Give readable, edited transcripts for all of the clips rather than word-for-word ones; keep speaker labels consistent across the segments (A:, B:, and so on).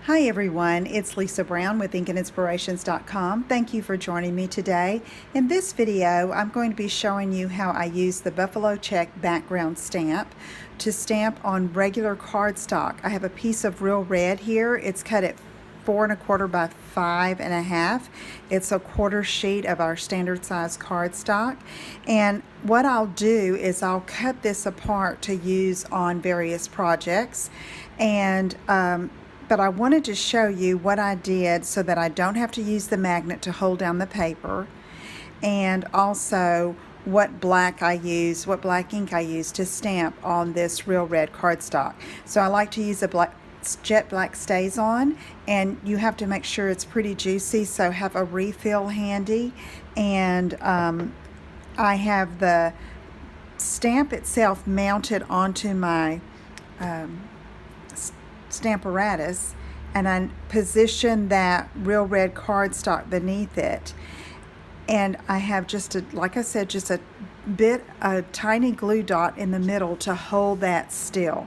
A: Hi everyone, it's Lisa Brown with InkandInspirations.com. Thank you for joining me today. In this video, I'm going to be showing you how I use the Buffalo Check background stamp to stamp on regular cardstock. I have a piece of real red here. It's cut at 4 1/4 by 5 1/2. It's a quarter sheet of our standard size cardstock. And what I'll do is I'll cut this apart to use on various projects. And but I wanted to show you what I did so that I don't have to use the magnet to hold down the paper, and also what black ink I use to stamp on this real red cardstock. So I like to use a jet black StazOn, and you have to make sure it's pretty juicy, so have a refill handy. And I have the stamp itself mounted onto my Stamparatus, and I position that real red cardstock beneath it, and I have just a tiny glue dot in the middle to hold that still,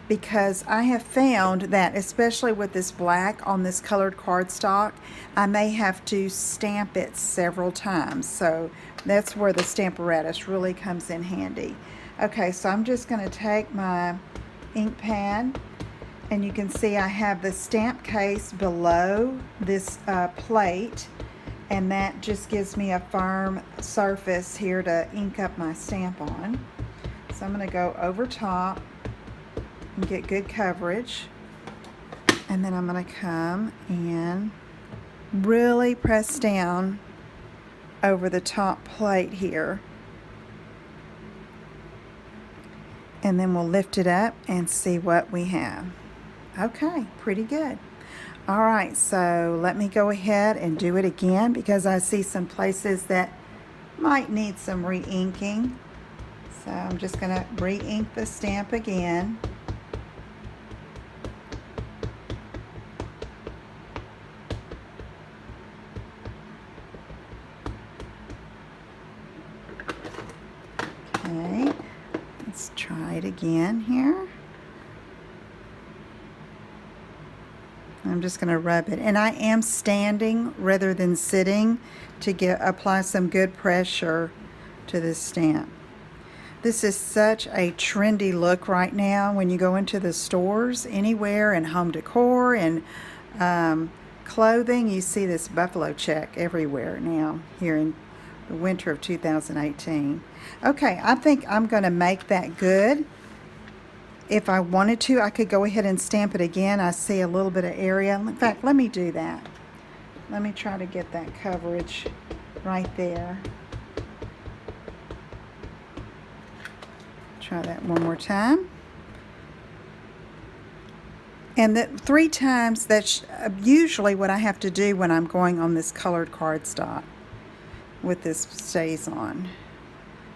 A: because I have found that especially with this black on this colored cardstock, I may have to stamp it several times, so that's where the Stamparatus really comes in handy. Okay, so I'm just going to take my ink pad, and you can see I have the stamp case below this plate, and that just gives me a firm surface here to ink up my stamp on. So I'm going to go over top and get good coverage, and then I'm going to come and really press down over the top plate here, and then we'll lift it up and see what we have. Okay, pretty good. All right, so let me go ahead and do it again, because I see some places that might need some re-inking. So I'm just going to re-ink the stamp again. Okay, let's try it again here. I'm just going to rub it, and I am standing rather than sitting to apply some good pressure to this stamp. This is such a trendy look right now when you go into the stores anywhere, in home decor and clothing. You see this Buffalo Check everywhere now here in the winter of 2018. Okay, I think I'm going to make that good. If I wanted to, I could go ahead and stamp it again. I see a little bit of area. In fact, let me do that. Let me try to get that coverage right there. Try that one more time. And that 3 times, that's usually what I have to do when I'm going on this colored cardstock with this StazOn.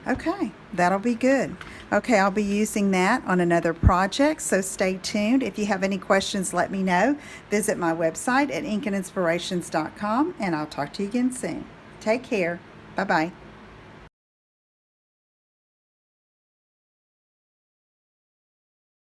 A: Okay, that'll be good. Okay, I'll be using that on another project, so stay tuned. If you have any questions, let me know. Visit my website at InkandInspirations.com, and I'll talk to you again soon. Take care. Bye-bye.